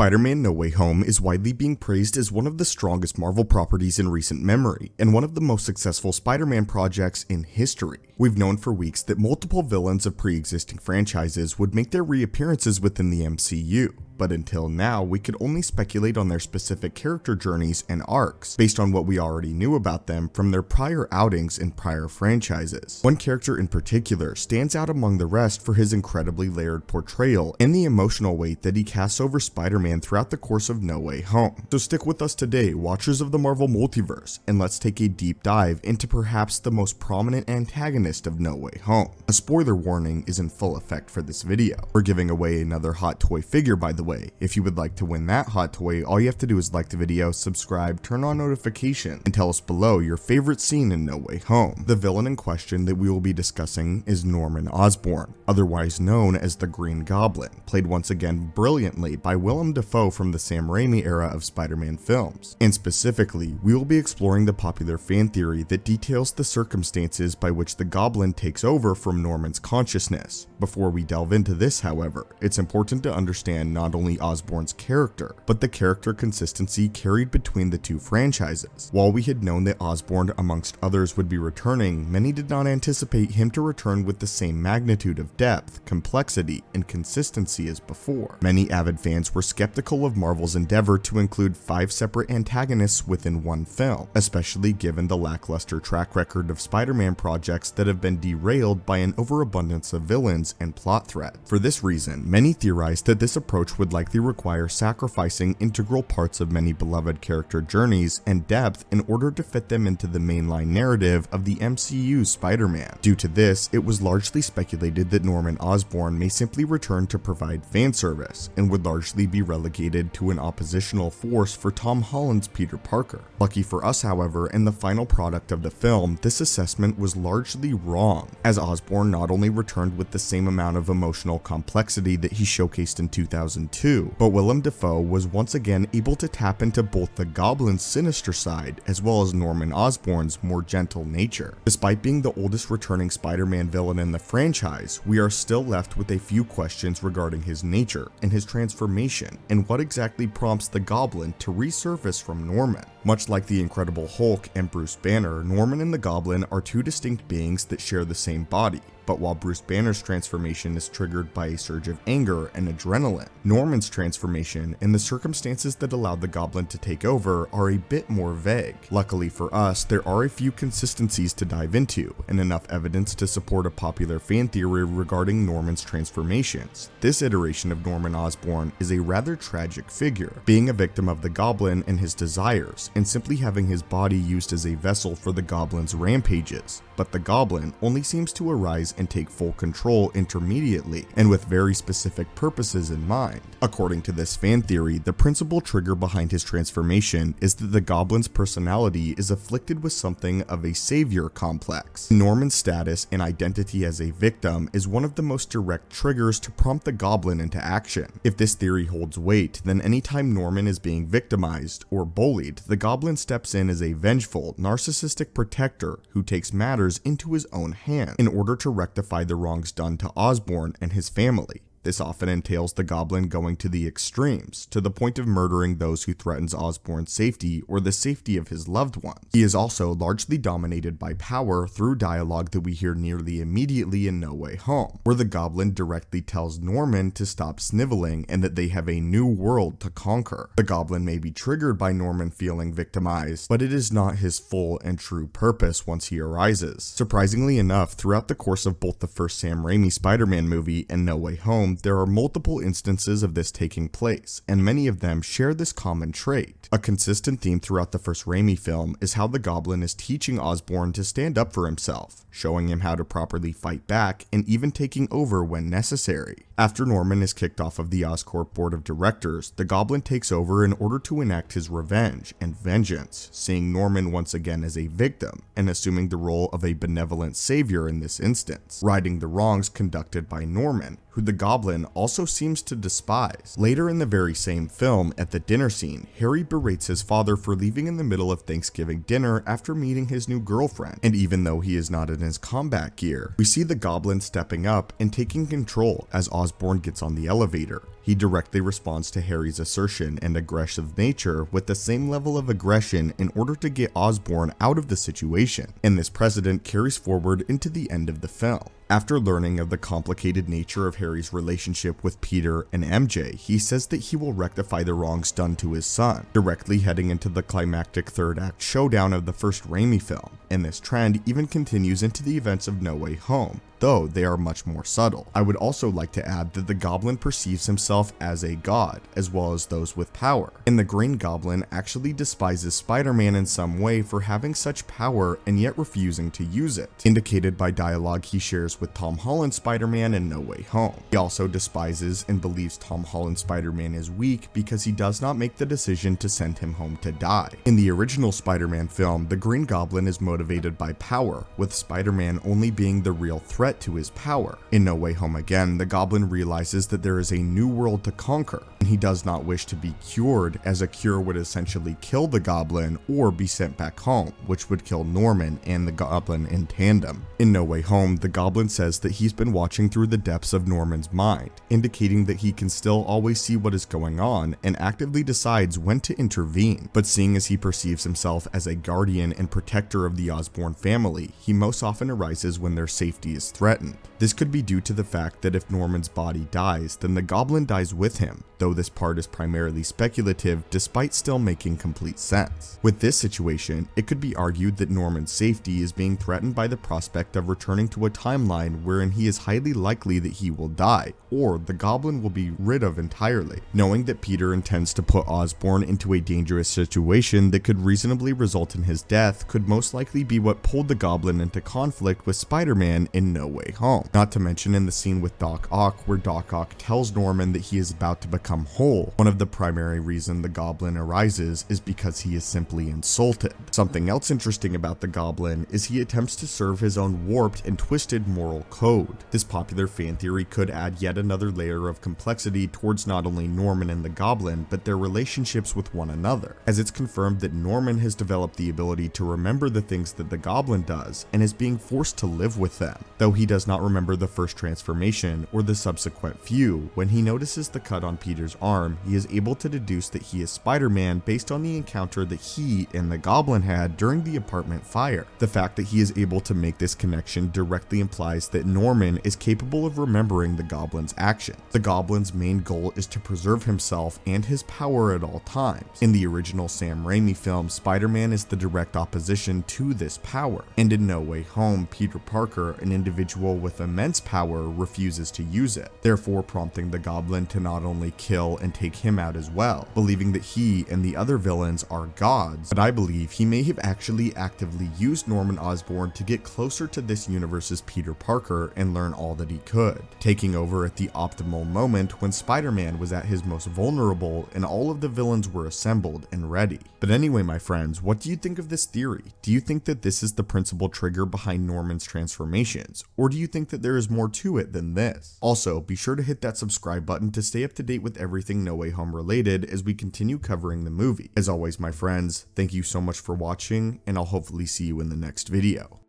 Spider-Man No Way Home is widely being praised as one of the strongest Marvel properties in recent memory, and one of the most successful Spider-Man projects in history. We've known for weeks that multiple villains of pre-existing franchises would make their reappearances within the MCU, but until now, we could only speculate on their specific character journeys and arcs, based on what we already knew about them from their prior outings in prior franchises. One character in particular stands out among the rest for his incredibly layered portrayal and the emotional weight that he casts over Spider-Man throughout the course of No Way Home. So stick with us today, watchers of the Marvel Multiverse, and let's take a deep dive into perhaps the most prominent antagonist of No Way Home. A spoiler warning is in full effect for this video. We're giving away another hot toy figure, by the way. If you would like to win that hot toy, all you have to do is like the video, subscribe, turn on notifications, and tell us below your favorite scene in No Way Home. The villain in question that we will be discussing is Norman Osborn, otherwise known as the Green Goblin, played once again brilliantly by Dafoe from the Sam Raimi era of Spider-Man films. And specifically, we will be exploring the popular fan theory that details the circumstances by which the Goblin takes over from Norman's consciousness. Before we delve into this, however, it's important to understand not only Osborn's character, but the character consistency carried between the two franchises. While we had known that Osborn, amongst others, would be returning, many did not anticipate him to return with the same magnitude of depth, complexity, and consistency as before. Many avid fans were skeptical of Marvel's endeavor to include 5 separate antagonists within one film, especially given the lackluster track record of Spider-Man projects that have been derailed by an overabundance of villains and plot threads. For this reason, many theorized that this approach would likely require sacrificing integral parts of many beloved character journeys and depth in order to fit them into the mainline narrative of the MCU's Spider-Man. Due to this, it was largely speculated that Norman Osborn may simply return to provide fan service, and would largely be relegated to an oppositional force for Tom Holland's Peter Parker. Lucky for us, however, in the final product of the film, this assessment was largely wrong, as Osborn not only returned with the same amount of emotional complexity that he showcased in 2002, but Dafoe was once again able to tap into both the Goblin's sinister side as well as Norman Osborn's more gentle nature. Despite being the oldest returning Spider-Man villain in the franchise, we are still left with a few questions regarding his nature and his transformation, and what exactly prompts the Goblin to resurface from Norman. Much like the Incredible Hulk and Bruce Banner, Norman and the Goblin are two distinct beings that share the same body. But while Bruce Banner's transformation is triggered by a surge of anger and adrenaline, Norman's transformation and the circumstances that allowed the Goblin to take over are a bit more vague. Luckily for us, there are a few consistencies to dive into, and enough evidence to support a popular fan theory regarding Norman's transformations. This iteration of Norman Osborn is a rather tragic figure, being a victim of the Goblin and his desires, and simply having his body used as a vessel for the Goblin's rampages. But the Goblin only seems to arise and take full control intermediately, and with very specific purposes in mind. According to this fan theory, the principal trigger behind his transformation is that the Goblin's personality is afflicted with something of a savior complex. Norman's status and identity as a victim is one of the most direct triggers to prompt the Goblin into action. If this theory holds weight, then anytime Norman is being victimized or bullied, the Goblin steps in as a vengeful, narcissistic protector who takes matters into his own hands in order to rectify the wrongs done to Osborn and his family. This often entails the Goblin going to the extremes, to the point of murdering those who threatens Osborn's safety or the safety of his loved ones. He is also largely dominated by power through dialogue that we hear nearly immediately in No Way Home, where the Goblin directly tells Norman to stop sniveling and that they have a new world to conquer. The Goblin may be triggered by Norman feeling victimized, but it is not his full and true purpose once he arises. Surprisingly enough, throughout the course of both the first Sam Raimi Spider-Man movie and No Way Home, there are multiple instances of this taking place, and many of them share this common trait. A consistent theme throughout the first Raimi film is how the Goblin is teaching Osborn to stand up for himself, showing him how to properly fight back, and even taking over when necessary. After Norman is kicked off of the Oscorp board of directors, the Goblin takes over in order to enact his revenge and vengeance, seeing Norman once again as a victim, and assuming the role of a benevolent savior in this instance, righting the wrongs conducted by Norman, who the Goblin also seems to despise. Later in the very same film, at the dinner scene, Harry berates his father for leaving in the middle of Thanksgiving dinner after meeting his new girlfriend, and even though he is not in his combat gear, we see the Goblin stepping up and taking control as Osborn gets on the elevator, He directly responds to Harry's assertion and aggressive nature with the same level of aggression in order to get Osborn out of the situation, and this precedent carries forward into the end of the film. After learning of the complicated nature of Harry's relationship with Peter and MJ, he says that he will rectify the wrongs done to his son, directly heading into the climactic third act showdown of the first Raimi film, and this trend even continues into the events of No Way Home, though they are much more subtle. I would also like to add that the Goblin perceives himself as a god, as well as those with power, and the Green Goblin actually despises Spider-Man in some way for having such power and yet refusing to use it, indicated by dialogue he shares with Tom Holland's Spider-Man in No Way Home. He also despises and believes Tom Holland's Spider-Man is weak because he does not make the decision to send him home to die. In the original Spider-Man film, the Green Goblin is motivated by power, with Spider-Man only being the real threat to his power. In No Way Home again, the Goblin realizes that there is a new world to conquer, and he does not wish to be cured, as a cure would essentially kill the Goblin or be sent back home, which would kill Norman and the Goblin in tandem. In No Way Home, the Goblin says that he's been watching through the depths of Norman's mind, indicating that he can still always see what is going on and actively decides when to intervene. But seeing as he perceives himself as a guardian and protector of the Osborn family, he most often arises when their safety is threatened. This could be due to the fact that if Norman's body dies, then the Goblin dies with him, though this part is primarily speculative despite still making complete sense. With this situation, it could be argued that Norman's safety is being threatened by the prospect of returning to a timeline wherein he is highly likely that he will die, or the Goblin will be rid of entirely. Knowing that Peter intends to put Osborn into a dangerous situation that could reasonably result in his death could most likely be what pulled the Goblin into conflict with Spider-Man in No Way Home. Not to mention in the scene with Doc Ock, where Doc Ock tells Norman that he is about to become whole, one of the primary reasons the Goblin arises is because he is simply insulted. Something else interesting about the Goblin is he attempts to serve his own warped and twisted moral code. This popular fan theory could add yet another layer of complexity towards not only Norman and the Goblin, but their relationships with one another, as it's confirmed that Norman has developed the ability to remember the things that the Goblin does and is being forced to live with them. Though he does not remember the first transformation or the subsequent few, when he notices the cut on Peter's arm, he is able to deduce that he is Spider-Man based on the encounter that he and the Goblin had during the apartment fire. The fact that he is able to make this connection directly implies that Norman is capable of remembering the Goblin's actions. The Goblin's main goal is to preserve himself and his power at all times. In the original Sam Raimi film, Spider-Man is the direct opposition to this power, and in No Way Home, Peter Parker, an individual with immense power, refuses to use it, therefore prompting the Goblin to not only kill and take him out as well, believing that he and the other villains are gods. But I believe he may have actually actively used Norman Osborn to get closer to this universe's Peter Parker and learn all that he could, taking over at the optimal moment when Spider-Man was at his most vulnerable and all of the villains were assembled and ready. But anyway, my friends, what do you think of this theory? Do you think that this is the principal trigger behind Norman's transformations, or do you think that there is more to it than this? Also, be sure to hit that subscribe button to stay up to date with everything No Way Home related as we continue covering the movie. As always, my friends, thank you so much for watching, and I'll hopefully see you in the next video.